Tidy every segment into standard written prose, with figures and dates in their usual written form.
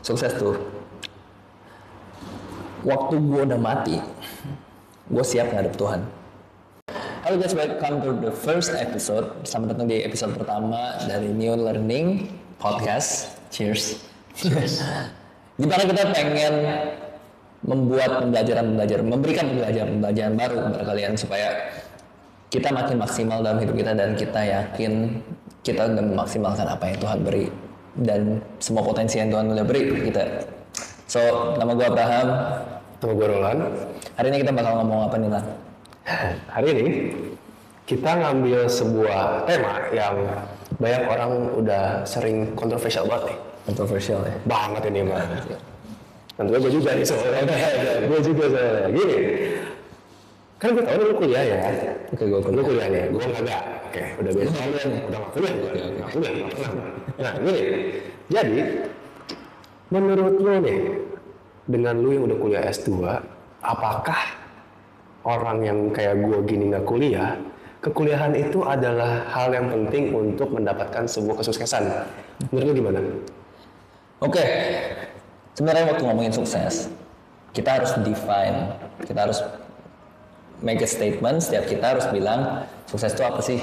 sukses tuh waktu gue udah mati, gue siap ngadep Tuhan. Halo guys, welcome to the first episode. Selamat datang di episode pertama dari New Learning Podcast. Cheers. Dimana kita pengen membuat pembelajaran, memberikan pembelajaran baru kepada kalian supaya kita makin maksimal dalam hidup kita dan kita yakin kita udah memaksimalkan apa yang Tuhan beri dan semua potensi yang Tuhan udah beri ke kita. So, nama gue Abraham. Nama gue Roland. Hari ini kita bakal ngomong apa nih, Lan? Hari ini kita ngambil sebuah tema yang banyak orang udah sering kontroversial banget nih. Kontroversial ya? Banget ini mah. Tentunya gue juga nih soalnya. Gue juga soalnya. Gini, kan gue tau lu kuliah ya. Oke, gue kuliah nih. Gue enggak. Oke, udah beda. Udah gak kuliah. Gak kuliah. Nah, gini. Jadi, menurut lu nih, dengan lu yang udah kuliah S2, apakah orang yang kayak gue gini gak kuliah, kekuliahan itu adalah hal yang penting untuk mendapatkan sebuah kesuksesan? Menurut lu gimana? Oke. Sebenarnya waktu ngomongin sukses, kita harus define, kita harus make a statement, setiap kita harus bilang sukses itu apa sih?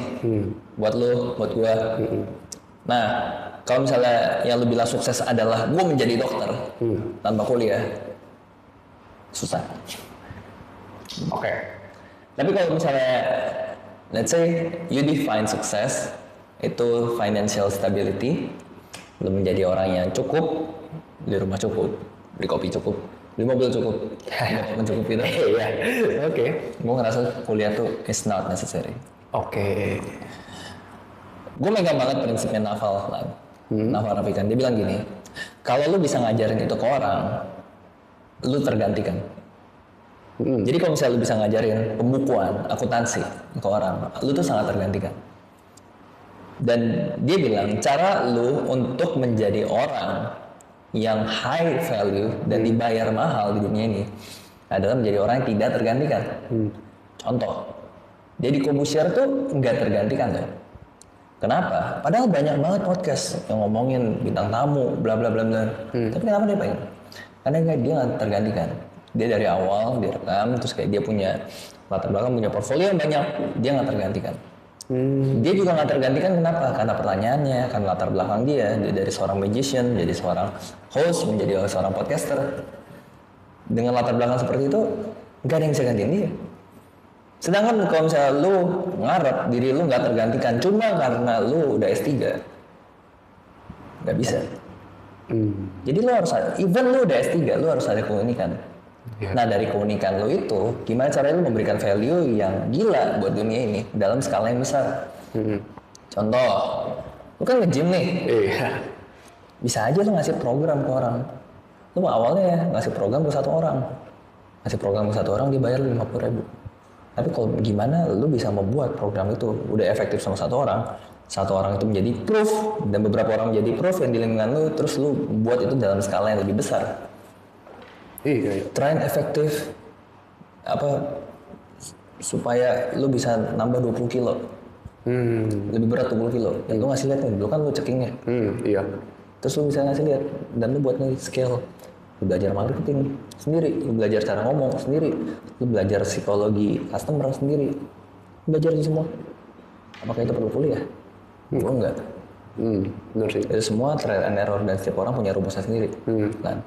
Buat lu, buat gua. Nah, kalau misalnya yang lu bilang sukses adalah gua menjadi dokter tanpa kuliah, susah. Oke. Tapi kalau misalnya let's say you define sukses itu financial stability, lu menjadi orang yang cukup, di rumah cukup, beli kopi cukup, beli mobil cukup, mencukupi itu. Iya. Oke. Gue ngerasa kuliah tuh is not necessary. Oke. Gue megang banget prinsipnya Naval lah. Naval Ravikant, dia bilang gini, kalau lu bisa ngajarin itu ke orang, lu tergantikan. Jadi kalau misalnya lu bisa ngajarin pembukuan, akuntansi ke orang, lu tuh sangat tergantikan. Dan dia bilang cara lu untuk menjadi orang yang high value dan dibayar mahal di dunia ini adalah menjadi orang yang tidak tergantikan. Contoh, Deddy Corbuzier tuh nggak tergantikan tuh. Kenapa? Padahal banyak banget podcast yang ngomongin bintang tamu, bla bla bla bla. Tapi kenapa dia pengen? Karena dia nggak tergantikan. Dia dari awal direkam, terus kayak dia punya latar belakang, punya portfolio yang banyak, dia nggak tergantikan. Dia juga nggak tergantikan kenapa? Karena pertanyaannya, karena latar belakang dia dari seorang magician, jadi seorang host, menjadi seorang podcaster. Dengan latar belakang seperti itu, nggak ada yang bisa gantiin dia. Sedangkan kalau misalnya lu ngarep diri lu nggak tergantikan cuma karena lu udah S3, nggak bisa. Jadi lu harus, even lu udah S3, lu harus ada keunikan. Nah dari keunikan lo itu, gimana caranya lo memberikan value yang gila buat dunia ini dalam skala yang besar. Contoh, lo kan nge-gym nih. Bisa aja lo ngasih program ke orang. Lo awalnya ya ngasih program ke satu orang. Ngasih program ke satu orang dia bayar 50.000. Tapi kalau gimana lo bisa membuat program itu udah efektif sama satu orang itu menjadi proof dan beberapa orang menjadi proof yang di lingkungan lo, terus lo buat itu dalam skala yang lebih besar. Iya. Try and efektif supaya lu bisa nambah 20 kilo. Lebih berat 20 kilo. Dan lu ngasih lihat nih, dulu kan lu checkingnya. Iya. Terus lu bisa ngasih lihat dan lu buat nih scale. Lu belajar marketing sendiri, lu belajar cara ngomong sendiri, lu belajar psikologi customer sendiri. Lu belajar itu semua. Apakah itu perlu kuliah? Gua enggak. Benar sih. Itu semua trial and error dan setiap orang punya rumusnya sendiri. Kan?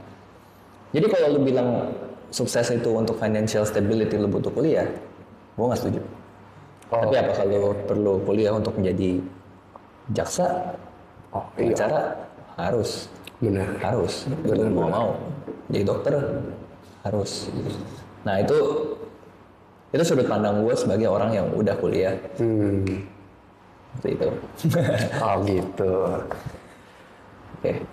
Jadi kalau lu bilang sukses itu untuk financial stability lu butuh kuliah, gue nggak setuju. Tapi apa kalau perlu kuliah untuk menjadi jaksa? Pengacara harus. Benar. Harus. Benar. Mau. Jadi dokter harus. Nah itu sudut pandang gue sebagai orang yang udah kuliah. Seperti itu. Oh gitu. Oke.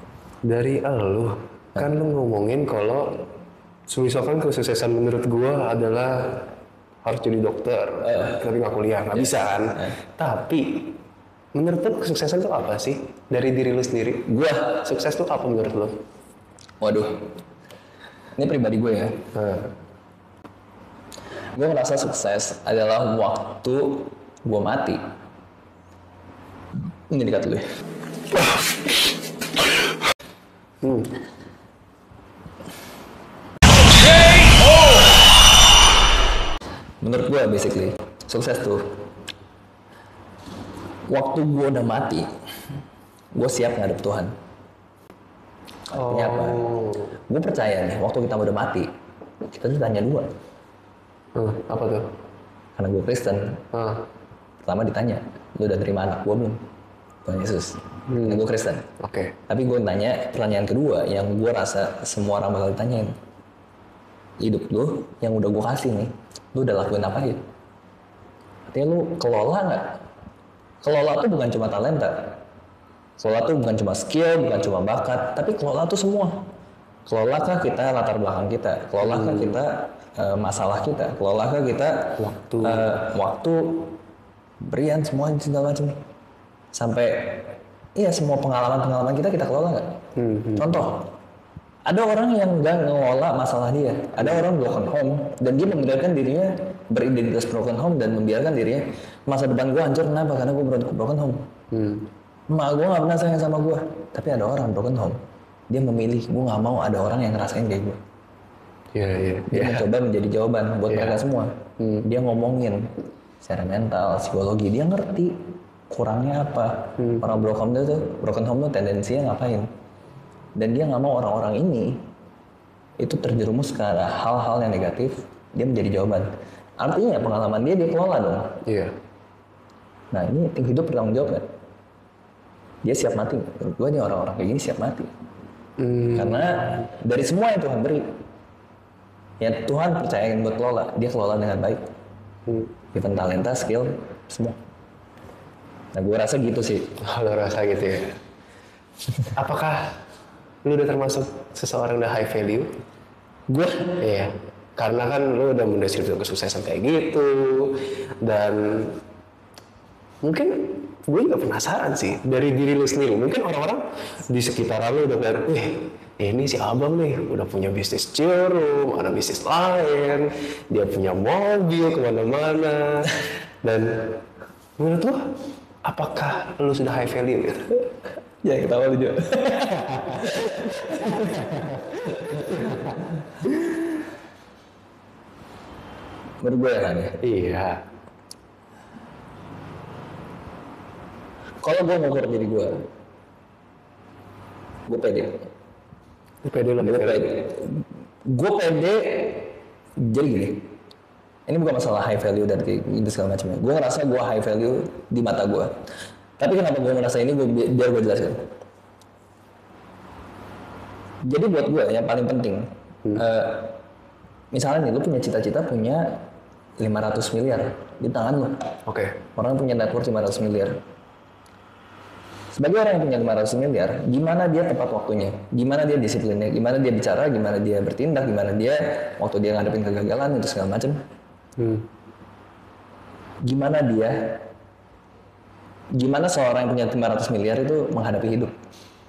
Dari lu kan lu ngomongin kalau misalkan kesuksesan menurut gua adalah harus jadi dokter, tapi nggak kuliah, nggak bisa kan? Tapi menurut lu kesuksesan itu apa sih dari diri lu sendiri? Gua sukses itu apa menurut lu? Waduh, ini pribadi gue ya. Gue ngerasa sukses adalah waktu gue mati. Ini dekat dulu ya. Menurut gue basically sukses tuh waktu gue udah mati, gue siap ngadep Tuhan. Artinya apa? Gue percaya nih waktu kita udah mati, kita tuh tanya dua. Apa tuh? Karena gue Kristen, pertama ditanya, lu udah terima anak gue belum? Tuhan Yesus. Karena gue Kristen. Oke. Tapi gue nanya pertanyaan kedua yang gue rasa semua orang bakal ditanyain. Hidup lu yang udah gue kasih nih, lu udah lakuin apa ya? Artinya lu kelola nggak? Kelola tuh bukan cuma talenta. Kelola tuh bukan cuma skill, bukan cuma bakat, tapi kelola tuh semua. Kelolakah kita latar belakang kita? Kelolakah kita masalah kita? Kelolakah kita waktu, berian semua segala macam. Sampai iya semua pengalaman kita kelola nggak? Contoh, ada orang yang nggak ngelola masalah dia. Ada orang broken home dan dia membiarkan dirinya beridentitas broken home dan membiarkan dirinya masa depan gue hancur. Kenapa? Karena gue broken home. Emak gue nggak pernah sayang sama gue. Tapi ada orang broken home, dia memilih gue nggak mau ada orang yang ngerasain kayak gue. Dia mencoba menjadi jawaban buat mereka semua. Dia ngomongin secara mental, psikologi, dia ngerti kurangnya apa. Orang broken home tuh tendensinya ngapain? Dan dia nggak mau orang-orang ini itu terjerumus ke arah hal-hal yang negatif, dia menjadi jawaban. Artinya pengalaman dia kelola dong. Nah ini tim hidup bertanggung jawab kan? Dia siap mati. Menurut gue nih orang-orang kayak gini siap mati. Karena dari semua yang Tuhan beri, ya Tuhan percayain buat kelola, dia kelola dengan baik. Even talenta, skill, semua. Nah gue rasa gitu sih. Lo rasa gitu ya? Apakah lu udah termasuk seseorang udah high value? Gue? Iya. Karena kan lu udah mendeskripsikan kesuksesan kayak gitu. Dan mungkin gue juga penasaran sih dari diri lu sendiri. Mungkin orang-orang di sekitar lu udah kayak, ini si abang nih udah punya bisnis showroom, ada bisnis lain, dia punya mobil kemana-mana. Dan menurut lu, apakah lu sudah high value gitu? Ya ketawa lu juga. Menurut gue ya kan ya? Iya. Kalau gue ngukur diri gue pede. Gue pede. Jadi gini, ini bukan masalah high value dan gitu segala macamnya. Gue ngerasa gue high value di mata gue. Tapi kenapa gue merasa ini, biar gue jelaskan. Jadi buat gue yang paling penting, misalnya nih, lu punya cita-cita punya 500 miliar di tangan lu. Orang punya net worth 500 miliar. Sebagai orang yang punya 500 miliar, gimana dia tepat waktunya? Gimana dia disiplinnya? Gimana dia bicara? Gimana dia bertindak? Gimana dia waktu dia ngadepin kegagalan itu segala macam? Gimana seorang yang punya 500 miliar itu menghadapi hidup?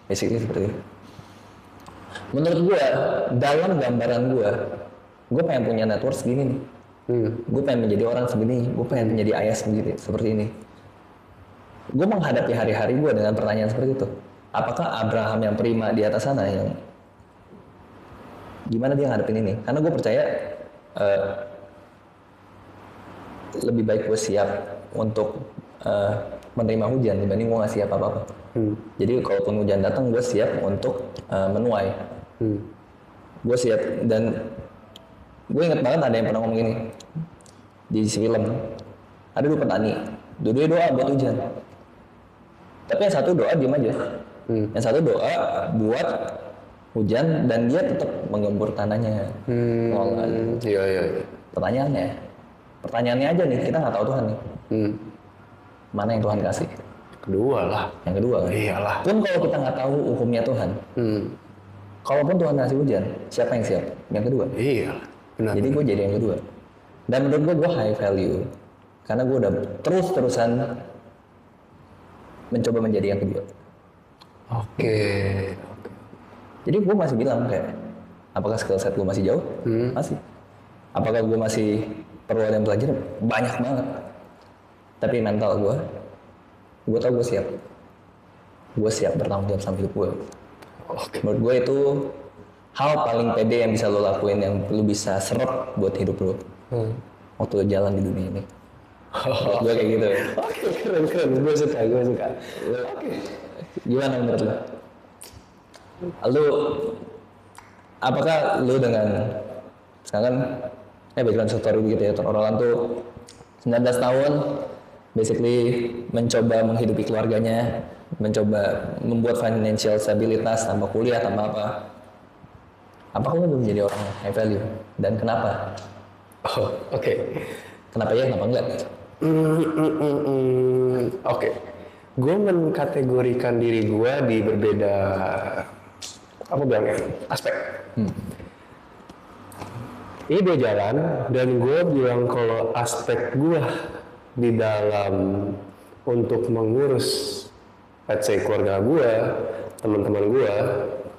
Basically seperti itu. Menurut gue, dalam gambaran gue pengen punya net worth segini nih. Gue pengen menjadi orang segini, gue pengen menjadi ayah sendiri, seperti ini. Gue menghadapi hari-hari gue dengan pertanyaan seperti itu. Apakah Abraham yang prima di atas sana yang gimana dia ngadepin ini? Karena gue percaya lebih baik gue siap untuk menerima hujan dibanding gue nggak siap apa-apa. Jadi kalaupun hujan datang, gue siap untuk menuai. Gue siap. Dan gue inget banget ada yang pernah ngomong gini di film. Ada dua petani, dua-duanya doa buat hujan. Tapi yang satu doa diem aja, yang satu doa buat hujan dan dia tetap menggembur tanahnya. Iya. Pertanyaannya aja nih, kita nggak tahu Tuhan nih. Mana yang Tuhan kasih? Kedua lah. Yang kedua kan? Iyalah. Pun kalau kita nggak tahu hukumnya Tuhan, kalaupun Tuhan kasih hujan, siapa yang siap? Yang kedua. Iya. Benar. Jadi gue jadi yang kedua. Dan menurut gue high value karena gue udah terus-terusan mencoba menjadi yang kedua. Oke. Jadi gue masih bilang kayak, apakah skill set gue masih jauh? Masih. Apakah gue masih perlu ada yang belajar? Banyak banget. Tapi mental gue tau gue siap. Gue siap bertanggung jawab sama hidup gue. Menurut gue itu hal paling pede yang bisa lo lakuin yang lo bisa serap buat hidup lo waktu lo jalan di dunia ini. Gue kayak gitu. Oke, keren. Gue suka. Oke. Gimana menurut lo? Lo apakah lo dengan sekarang background story gitu ya, orang tuh 19 tahun basically mencoba menghidupi keluarganya, mencoba membuat financial stabilitas tanpa kuliah, tanpa apa. Apakah lo belum menjadi orang high value dan kenapa? Oh, oke. Kenapa ya, kenapa enggak? Oke. Gue mengkategorikan diri gue di berbeda aspek. Ini dua jalan dan gue bilang kalau aspek gue di dalam untuk mengurus let's say keluarga gue, teman-teman gue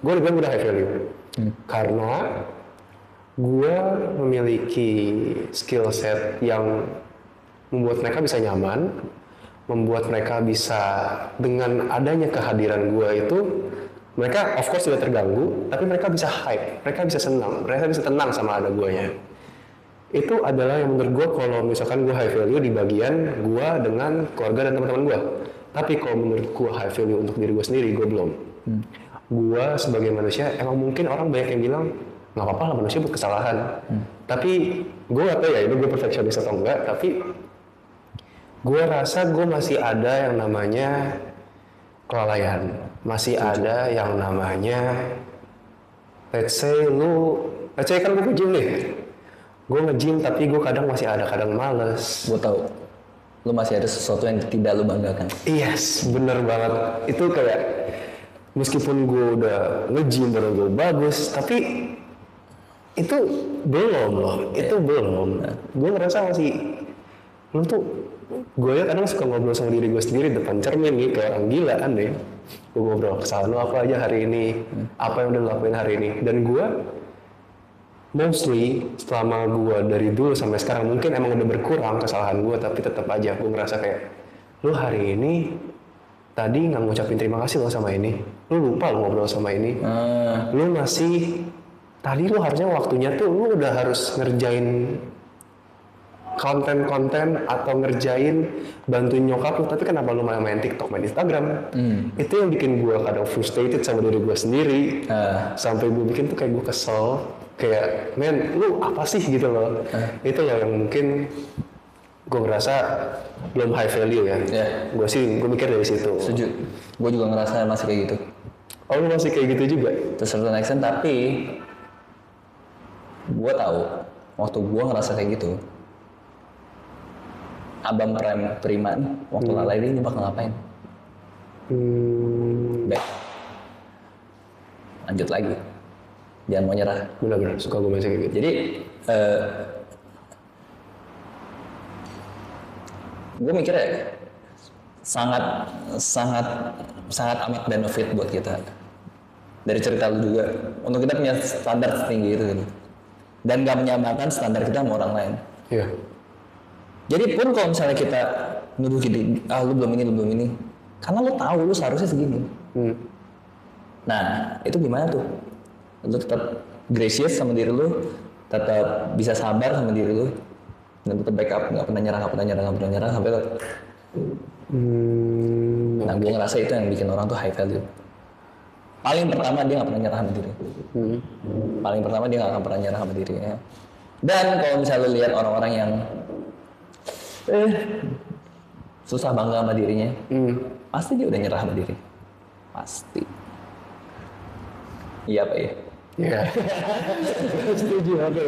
bilang udah high value. Karena gue memiliki skill set yang membuat mereka bisa nyaman, membuat mereka bisa dengan adanya kehadiran gue itu mereka of course tidak terganggu, tapi mereka bisa hype, mereka bisa senang, mereka bisa tenang sama ada guanya. Itu adalah yang menurut gue kalau misalkan gue high value di bagian gue dengan keluarga dan teman-teman gue. Tapi kalau menurut gue high value untuk diri gue sendiri, gue belum. Gue sebagai manusia, emang mungkin orang banyak yang bilang nggak apa-apa lah manusia buat kesalahan. Tapi gue nggak tahu ya ini gue perfeksionis atau enggak. Tapi gue rasa gue masih ada yang namanya kelalaian, masih ada yang namanya let's say kan gue nge-gym nih, gue nge-gym tapi gue kadang masih ada kadang males. Gue tahu lu masih ada sesuatu yang tidak lu banggakan. Yes, bener banget. Itu kayak meskipun gue udah nge-gym dan gue bagus, tapi itu belum loh, itu belum. Gue ngerasa masih lu tuh. Gue ya kadang suka ngobrol sama diri gue sendiri depan cermin nih kayak orang gila kan deh. Gue ngobrol kesalahan lo apa aja hari ini, apa yang udah lo lakuin hari ini. Dan gue mostly selama gue dari dulu sampai sekarang mungkin emang udah berkurang kesalahan gue, tapi tetap aja gue ngerasa kayak lo hari ini tadi nggak ngucapin terima kasih lo sama ini, lo lupa lo ngobrol sama ini, lo masih tadi lo harusnya waktunya tuh lo udah harus ngerjain konten-konten atau ngerjain bantuin nyokap lu, tapi kenapa lu malah main TikTok, main Instagram? Itu yang bikin gue kadang frustrated sama diri gue sendiri. Sampai gue bikin tuh kayak gue kesel, kayak men lu apa sih gitu loh. Itu loh yang mungkin gue ngerasa belum high value ya. Gue mikir dari situ. Setuju. Gue juga ngerasa masih kayak gitu. Oh lu masih kayak gitu juga? To certain extent, tapi gue tahu waktu gue ngerasa kayak gitu, Abang Prima nih, waktu lalai ini bakal ngapain? Baik. Lanjut lagi. Jangan mau nyerah. Benar-benar, suka gue masih kayak gitu. Jadi, gue mikirnya sangat amat benefit buat kita. Dari cerita lu juga, untuk kita punya standar setinggi itu gitu. Dan gak menyamakan standar kita sama orang lain. Iya. Jadi pun kalau misalnya kita nuduh gitu, lu belum ini, karena lu tahu lu seharusnya segini. Nah, itu gimana tuh? Lu tetap gracious sama diri lu, tetap bisa sabar sama diri lu, dan tetap backup, nggak pernah nyerah sampai Nah, gue ngerasa itu yang bikin orang tuh high value. Paling pertama dia nggak pernah nyerah sama diri. Paling pertama dia nggak akan pernah nyerah sama dirinya. Dan kalau misalnya lu lihat orang-orang yang susah bangga sama dirinya, pasti dia udah nyerah sama diri, pasti. Iya Pak ya? Iya. Setuju. Oke.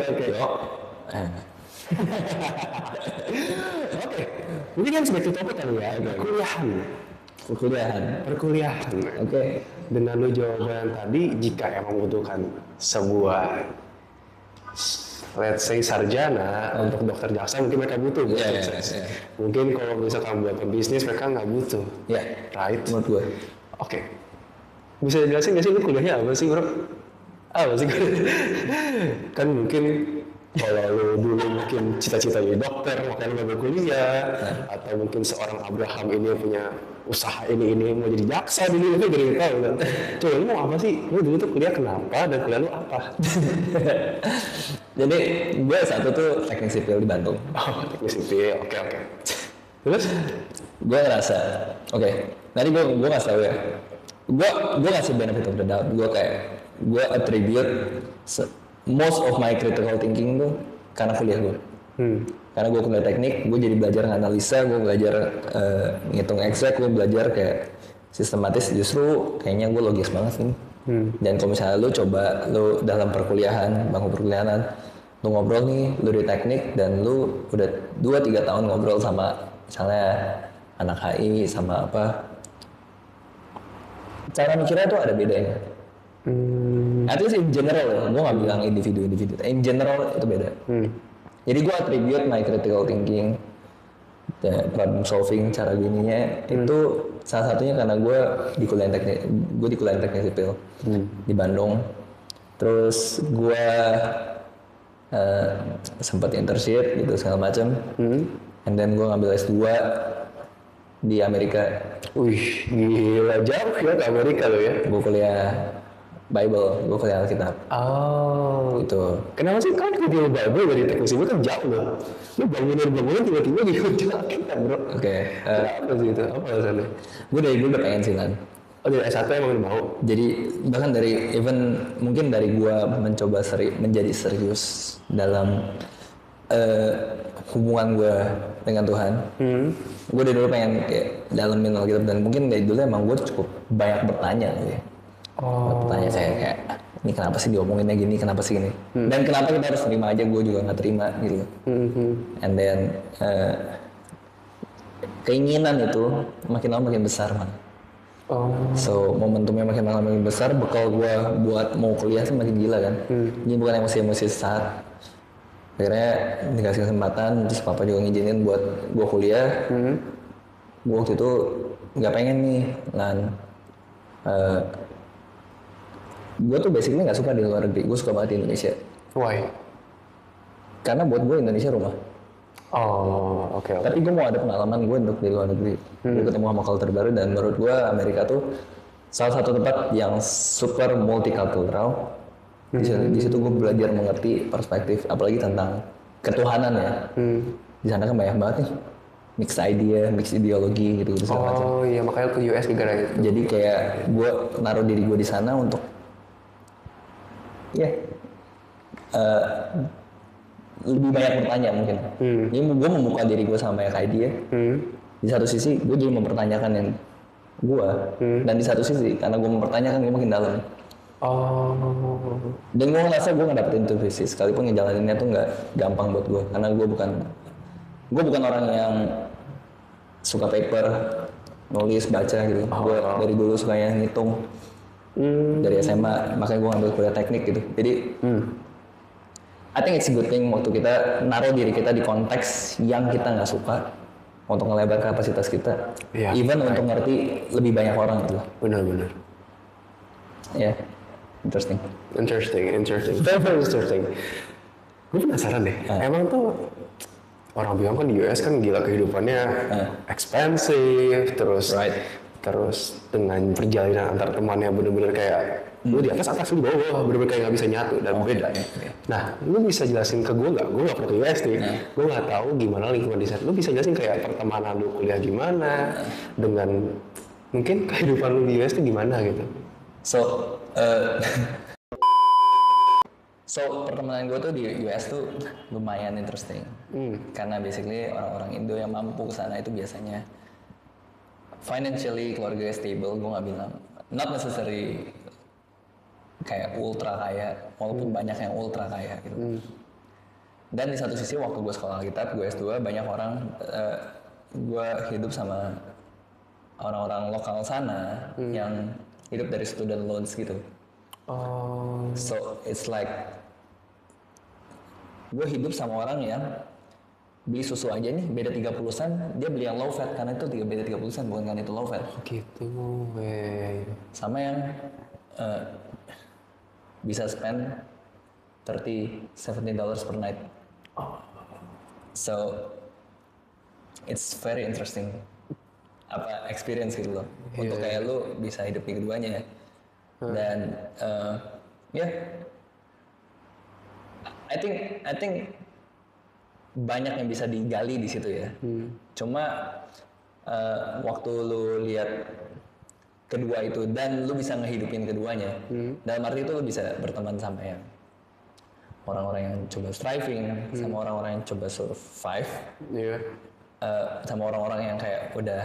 Oke. Ini kan sebagai topik kan ya, perkuliahan. Oke. Dengan lo jawaban tadi, jika emang membutuhkan sebuah let's say sarjana untuk dokter jaksa, mungkin mereka butuh mungkin kalau misalkan buat bisnis mereka nggak butuh, right? Menurut gue. Oke. Bisa jelasin nggak sih lu kuliahnya apa sih bro? Apa sih? Kan mungkin kalau lu dulu mungkin cita-cita jadi dokter makanya nggak berkuliah, atau mungkin seorang Abraham ini yang punya usaha ini mau jadi jaksa dulu itu dari tahu kan. Coba lu mau apa sih? Lu dulu tuh kuliah kenapa dan kuliah lu apa? Jadi gue satu tuh teknik sipil di Bandung. Oh, teknik sipil. Oke. Terus Gue ngerasa, oke, nanti gue ngasih tau ya. Gue ngasih benefit of the doubt. Gue attribute most of my critical thinking tuh karena kuliah gue. Karena gue kuliah teknik, gue jadi belajar nganalisa, gue belajar ngitung exact, gue belajar kayak sistematis. Justru kayaknya gue logis banget sih. Dan kalau misalnya lu dalam perkuliahan, bangku perkuliahan, lu ngobrol nih, lu di teknik dan lu udah 2-3 tahun ngobrol sama misalnya anak HI sama apa, cara mikirnya tuh ada bedanya. At least in general ya, gue gak bilang individu-individu, in general itu beda. Jadi gue attribute my critical thinking, problem solving, cara gininya itu salah satunya karena gue di kuliah teknik sipil di Bandung. Terus gue sempat internship gitu segala macam, and then gue ngambil S2 di Amerika. wih, gila jauh ya ke Amerika lo ya. Gue kuliah Bible, gue kuliah Alkitab. Oh, Gitu. kenapa sih kan kuliah Bible dari teknik sipil kan jauh loh. Lu bangunan tiba-tiba gitu kita bro. Oke. Kenapa sih itu? Apa alasannya? Gue dari dulu udah pengen sih Lan. Oh dari S1 emang udah mau? Jadi bahkan mungkin dari gue mencoba menjadi serius dalam hubungan gue dengan Tuhan. Gue dari dulu pengen kayak dalamin Alkitab dan mungkin dari dulu emang gue cukup banyak bertanya gitu ya. Bertanya kayak ini kenapa sih diomonginnya gini, kenapa sih gini, dan kenapa kita harus terima aja, gue juga nggak terima gitu. And then keinginan itu makin lama makin besar man. So momentumnya makin lama makin besar, bekal gue buat mau kuliah sih makin gila kan. Ini bukan emosi saat akhirnya dikasih kesempatan, terus papa juga ngizinin buat gue kuliah. Gue waktu itu nggak pengen nih Lan. Gue tuh basically nggak suka di luar negeri, gue suka banget di Indonesia. Why? Karena buat gue Indonesia rumah. Oh, oke. Tapi gue mau ada pengalaman gue untuk di luar negeri. Gue ketemu sama culture baru dan menurut gue Amerika tuh salah satu tempat yang super multicultural. Di situ gue belajar mengerti perspektif, apalagi tentang ketuhanan ya. Di sana kan banyak banget nih mix idea, mix ideologi gitu segala macam. Oh iya, makanya ke US gara-gara itu. Jadi kayak gue naruh diri gue di sana untuk lebih banyak bertanya mungkin. Jadi gue membuka diri gue sama kayak dia. Di satu sisi gue jadi mempertanyakan yang gue, dan di satu sisi karena gue mempertanyakan gue makin dalam. Dan gue ngerasa gue nggak dapetin itu visi, sekalipun ngejalaninnya tuh nggak gampang buat gue, karena gue bukan orang yang suka paper, nulis, baca gitu. Gue dari dulu sukanya ngitung. Dari SMA, makanya gue ngambil kuliah teknik gitu. Jadi I think it's a good thing waktu kita naruh diri kita di konteks yang kita nggak suka untuk ngelebar kapasitas kita, even untuk ngerti lebih banyak orang gitu. Benar-benar. Ya, interesting. Very interesting. Gue penasaran deh, emang tuh orang bilang kan di US kan gila kehidupannya expensive, terus dengan perjalanan antar temannya bener-bener kayak lu di atas lu di bawah, bener-bener kayak nggak bisa nyatu dan beda. Nah, lu bisa jelasin ke gue nggak? Gue nggak pernah ke US nih, gue nggak tahu gimana lingkungan di sana. Lu bisa jelasin kayak pertemanan lu kuliah gimana, dengan mungkin kehidupan lu di US tuh gimana gitu? So pertemanan gue tuh di US tuh lumayan interesting. Karena basically orang-orang Indo yang mampu kesana itu biasanya financially keluarganya stable. Gue nggak bilang not necessary kayak ultra kaya, walaupun banyak yang ultra kaya gitu. Dan di satu sisi waktu gue sekolah Alkitab, gue S2, banyak orang gue hidup sama orang-orang lokal sana yang hidup dari student loans gitu. So it's like gue hidup sama orang yang beli susu aja nih beda 30 sen, dia beli yang low fat karena itu beda 30 sen, bukan karena itu low fat. Gitu. Sama yang bisa spend $17 per night. So it's very interesting. experience gitu loh. Untuk kayak lu bisa hidup di keduanya. Dan I think banyak yang bisa digali di situ ya. Cuma waktu lu lihat kedua itu dan lu bisa ngehidupin keduanya, dalam arti itu lu bisa berteman sama yang orang-orang yang coba striving, sama orang-orang yang coba survive, sama orang-orang yang kayak udah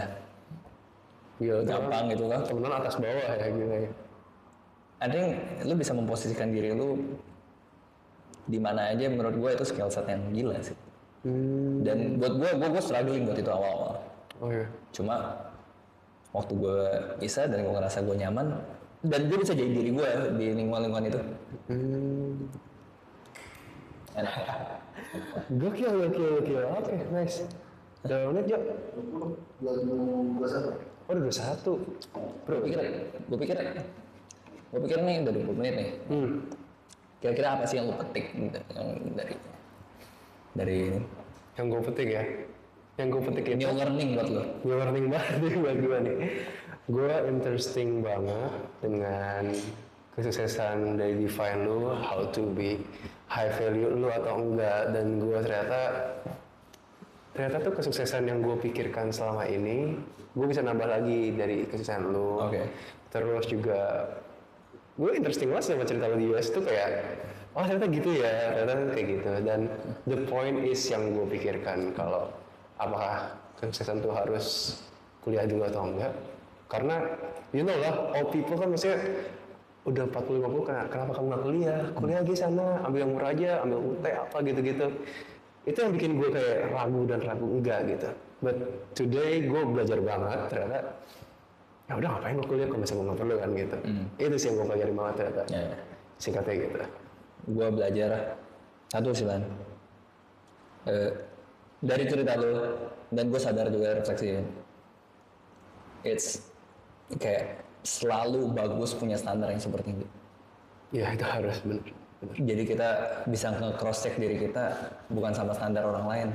gampang gitu kan. Temenan atas bawah ya gitu ya. I think lu bisa memposisikan diri lu di mana aja, menurut gue itu skill set yang gila sih. Dan buat gue struggling buat itu awal-awal. Cuma waktu gue bisa dan gue ngerasa gue nyaman dan gue bisa jadi diri gue di lingkungan itu. Enak. Gokil. Oke, nice. Udah menit Jo? 21. Oh, udah 21. Bro, gue pikir nih udah 20 menit nih. Kira-kira apa sih yang lu petik yang dari ini? Yang gue petik ya? Yang gue petik itu new learning buat lo. New learning banget nih buat gue nih. Gue interesting banget dengan kesuksesan dari define lu, how to be high value lu atau enggak. Dan gue ternyata tuh kesuksesan yang gue pikirkan selama ini, gue bisa nambah lagi dari kesuksesan lu. Terus juga gue interesting banget sama cerita lu di US tuh kayak, oh ternyata gitu ya, ternyata kayak gitu. Dan the point is yang gue pikirkan kalau apakah kesuksesan tuh harus kuliah dulu atau enggak? Karena you know lah, all people kan maksudnya udah 40-50 kenapa kamu nggak kuliah aja sana, ambil yang murah aja, ambil UT apa gitu-gitu. Itu yang bikin gue kayak ragu enggak gitu. But today gue belajar banget ternyata ya udah ngapain gue kuliah kalau misalnya nggak perlu kan gitu. Itu sih yang gue pelajari banget ternyata. Singkatnya gitu. Gue belajar satu sih Lan. Dari cerita lu dan gue sadar juga refleksi, it's kayak selalu bagus punya standar yang seperti itu. Ya itu harus benar. Jadi kita bisa nge-cross check diri kita bukan sama standar orang lain.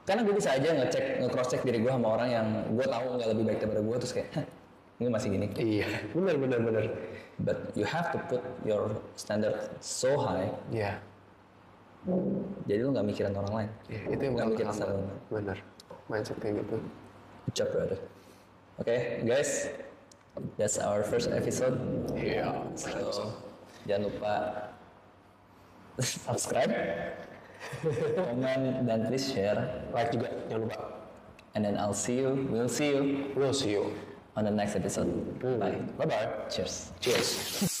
Karena gue bisa aja nge-cross check diri gue sama orang yang gue tahu nggak lebih baik daripada gue, terus kayak ini masih gini. Iya, benar. But you have to put your standard so high. Iya. Jadi lu nggak mikirin orang lain. Iya, itu yang nggak mikirin standar orang lain. Benar. Mindset kayak gitu. Good job, brother. Oke, guys, that's our first episode. So, jangan lupa subscribe, komen, dan please share. Like juga, jangan lupa. And then we'll see you We'll see you on the next episode. Bye. Bye-bye. Cheers. Cheers.